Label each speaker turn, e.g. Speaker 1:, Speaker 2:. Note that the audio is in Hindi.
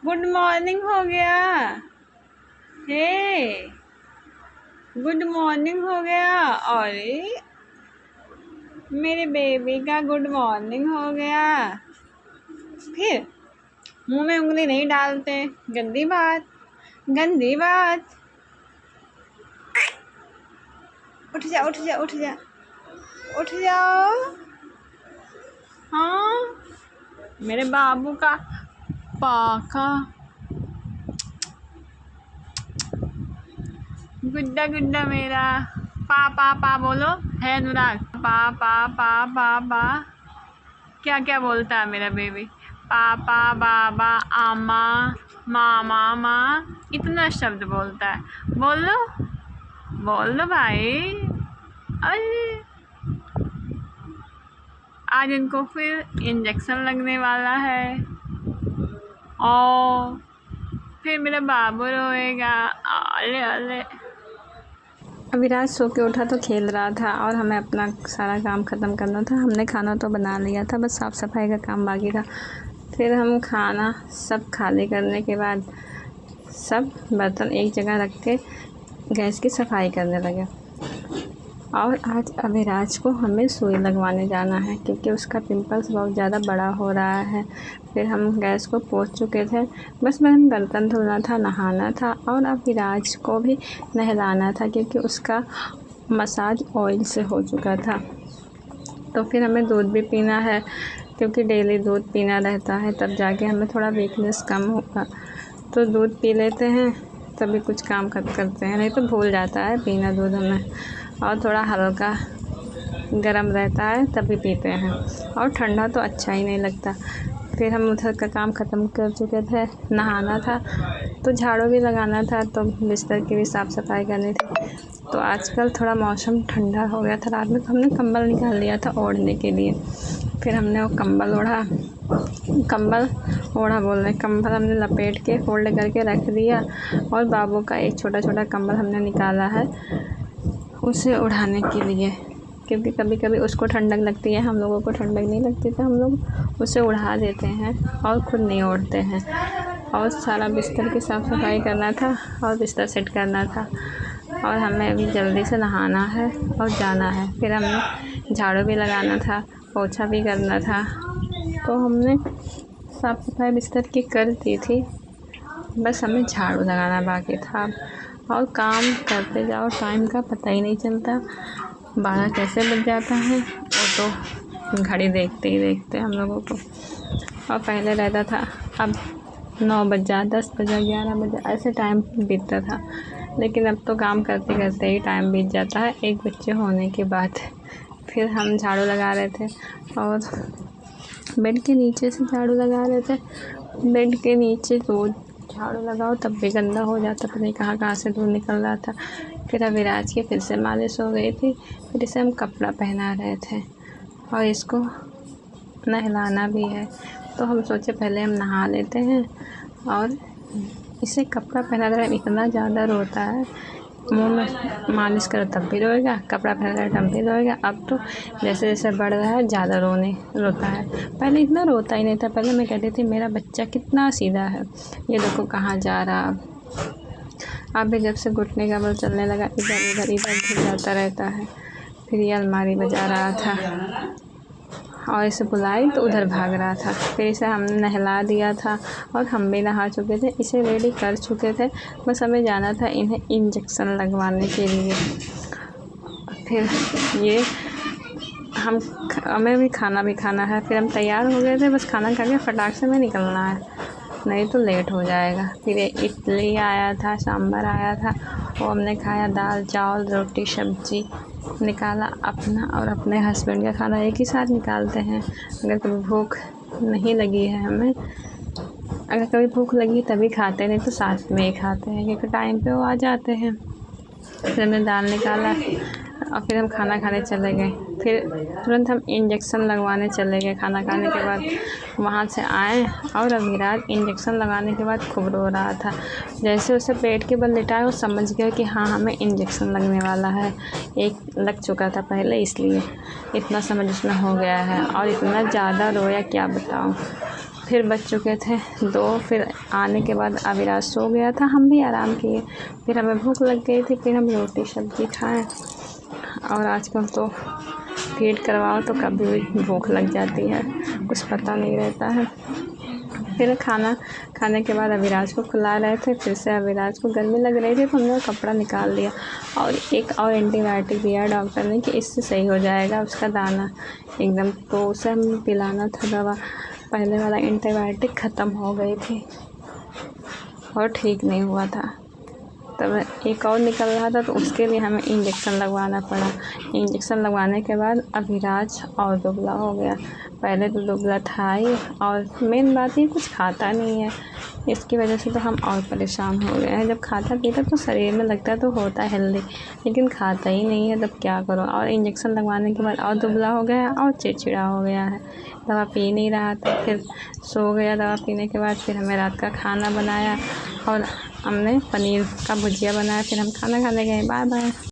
Speaker 1: गुड मॉर्निंग हो गया। हे गुड मॉर्निंग हो गया। अरे मेरे बेबी का गुड मॉर्निंग हो गया। फिर मुंह में उंगली नहीं डालते, गंदी बात, गंदी बात। उठ जा उठ जा उठ जा उठ जाओ। हाँ मेरे बाबू का पाका। गुड्डा गुड्डा मेरा। पा पा पा बोलो है अनुराग। पा पा पा पा पा। क्या क्या बोलता है मेरा बेबी? पापा, बाबा, आमा, मामा, माँ, इतना शब्द बोलता है। बोल लो भाई। अरे आज इनको फिर इंजेक्शन लगने वाला है और फिर मेरा बाबू रोएगा। अले अले। अविराज सो के उठा तो खेल रहा था और हमें अपना सारा काम ख़त्म करना था। हमने खाना तो बना लिया था, बस साफ़ सफाई का काम बाकी था। फिर हम खाना सब खाली करने के बाद सब बर्तन एक जगह रख के गैस की सफाई करने लगे। और आज अविराज को हमें सुई लगवाने जाना है क्योंकि उसका पिंपल्स बहुत ज़्यादा बड़ा हो रहा है। फिर हम गैस को पोंछ चुके थे, बस मैं बर्तन धुलना था, नहाना था और अविराज को भी नहलाना था क्योंकि उसका मसाज ऑयल से हो चुका था। तो फिर हमें दूध भी पीना है क्योंकि डेली दूध पीना रहता है, तब जाके हमें थोड़ा वीकनेस कम होगा। तो दूध पी लेते हैं तभी कुछ काम करते हैं, नहीं तो भूल जाता है पीना दूध हमें। और थोड़ा हल्का गरम रहता है तभी पीते हैं, और ठंडा तो अच्छा ही नहीं लगता। फिर हम उधर का काम ख़त्म कर चुके थे, नहाना था तो झाड़ू भी लगाना था, तो बिस्तर की भी साफ़ सफाई करनी थी। तो आजकल थोड़ा मौसम ठंडा हो गया था, रात में तो हमने कंबल निकाल लिया था ओढ़ने के लिए। फिर हमने वो कंबल हमने लपेट के फोल्ड करके रख दिया और बाबू का एक छोटा छोटा कंबल हमने निकाला है उसे उड़ाने के लिए, क्योंकि कभी कभी उसको ठंडक लगती है, हम लोगों को ठंडक नहीं लगती, तो हम लोग उसे उड़ा देते हैं और खुद नहीं ओढ़ते हैं। और सारा बिस्तर की साफ़ सफाई करना था और बिस्तर सेट करना था, और हमें अभी जल्दी से नहाना है और जाना है। फिर हमें झाड़ू भी लगाना था, पोछा भी करना था। तो हमने साफ़ सफाई बिस्तर की कर दी थी, बस हमें झाड़ू लगाना बाकी था। और काम करते जाओ, टाइम का पता ही नहीं चलता, 12 कैसे बज जाता है वो तो घड़ी देखते ही देखते हम लोगों को। और पहले रहता था अब 9 बज जा, 10 बजा, 11 बजा, ऐसे टाइम बीतता था। लेकिन अब तो काम करते करते ही टाइम बीत जाता है, एक बच्चे होने के बाद। फिर हम झाड़ू लगा रहे थे और बेड के नीचे से झाड़ू लगा रहे थे। बेड के नीचे रोज़ झाड़ू लगाओ तब भी गंदा हो जाता, पता नहीं कहाँ कहाँ से धूल निकल रहा था। फिर अविराज की फिर से मालिश हो गई थी, फिर इसे हम कपड़ा पहना रहे थे और इसको नहलाना भी है। तो हम सोचे पहले हम नहा लेते हैं और इसे कपड़ा पहना रहे। इतना ज़्यादा रोता है, मुँह में मालिश करो तब भी रोएगा, कपड़ा पहना रहे तब भी रोएगा। अब तो जैसे जैसे बढ़ रहा है ज़्यादा रोता है। पहले इतना रोता ही नहीं था, पहले मैं कहती थी मेरा बच्चा कितना सीधा है, ये देखो कहाँ जा रहा। अब भी जब से घुटने का बल चलने लगा, इधर घिर जाता रहता है। फिर ये अलमारी बजा रहा था और इसे बुलाई तो उधर भाग रहा था। फिर इसे हमने नहला दिया था और हम भी नहा चुके थे, इसे रेडी कर चुके थे, बस हमें जाना था इन्हें इंजेक्शन लगवाने के लिए। फिर ये हमें भी खाना है। फिर हम तैयार हो गए थे, बस खाना खा के फटाक से हमें निकलना है, नहीं तो लेट हो जाएगा। फिर इडली आया था, सांभर आया था, वो हमने खाया। दाल चावल रोटी सब्जी निकाला अपना और अपने हस्बैंड का खाना एक ही साथ निकालते हैं। अगर कभी भूख नहीं लगी है हमें, अगर कभी भूख लगी तभी खाते, नहीं तो साथ में ही खाते हैं क्योंकि टाइम पे वो आ जाते हैं। फिर हमने दाल निकाला और फिर हम खाना खाने चले गए। फिर तुरंत हम इंजेक्शन लगवाने चले गए। खाना खाने के बाद वहाँ से आए और अविराज इंजेक्शन लगाने के बाद खूब रो रहा था। जैसे उसे पेट के बल लिटाया, वो समझ गया कि हाँ हमें इंजेक्शन लगने वाला है। एक लग चुका था पहले, इसलिए इतना समझ उसमें हो गया है और इतना ज़्यादा रोया क्या बताऊँ। फिर बज चुके थे 2। फिर आने के बाद अविराज सो गया था, हम भी आराम किए। फिर हमें भूख लग गई थी, फिर हम रोटी सब्ज़ी खाएँ। और आजकल तो फीड करवाओ तो कभी भी भूख लग जाती है, कुछ पता नहीं रहता है। फिर खाना खाने के बाद अविराज को खिला रहे थे। फिर से अविराज को गर्मी लग रही थी तो हमने कपड़ा निकाल दिया और एक और एंटीबायोटिक दिया डॉक्टर ने कि इससे सही हो जाएगा उसका दाना एकदम। तो उसे हमें पिलाना था दवा। पहले वाला एंटीबायोटिक ख़त्म हो गई थी और ठीक नहीं हुआ था। तब एक और निकल रहा था तो उसके लिए हमें इंजेक्शन लगवाना पड़ा। इंजेक्शन लगवाने के बाद अविराज और दुबला हो गया। पहले तो दुबला था ही, और मेन बात ये कुछ खाता नहीं है, इसकी वजह से तो हम और परेशान हो गए हैं। जब खाता पीता तो शरीर में लगता तो होता है हेल्दी, लेकिन खाता ही नहीं है, तब क्या करो। और इंजेक्शन लगवाने के बाद और दुबला हो गया और चिड़चिड़ा हो गया है, दवा पी नहीं रहा था। फिर सो गया। दवा पीने के बाद फिर हमें रात का खाना बनाया और हमने पनीर का भुजिया बनाया। फिर हम खाना खाने गए। Bye bye.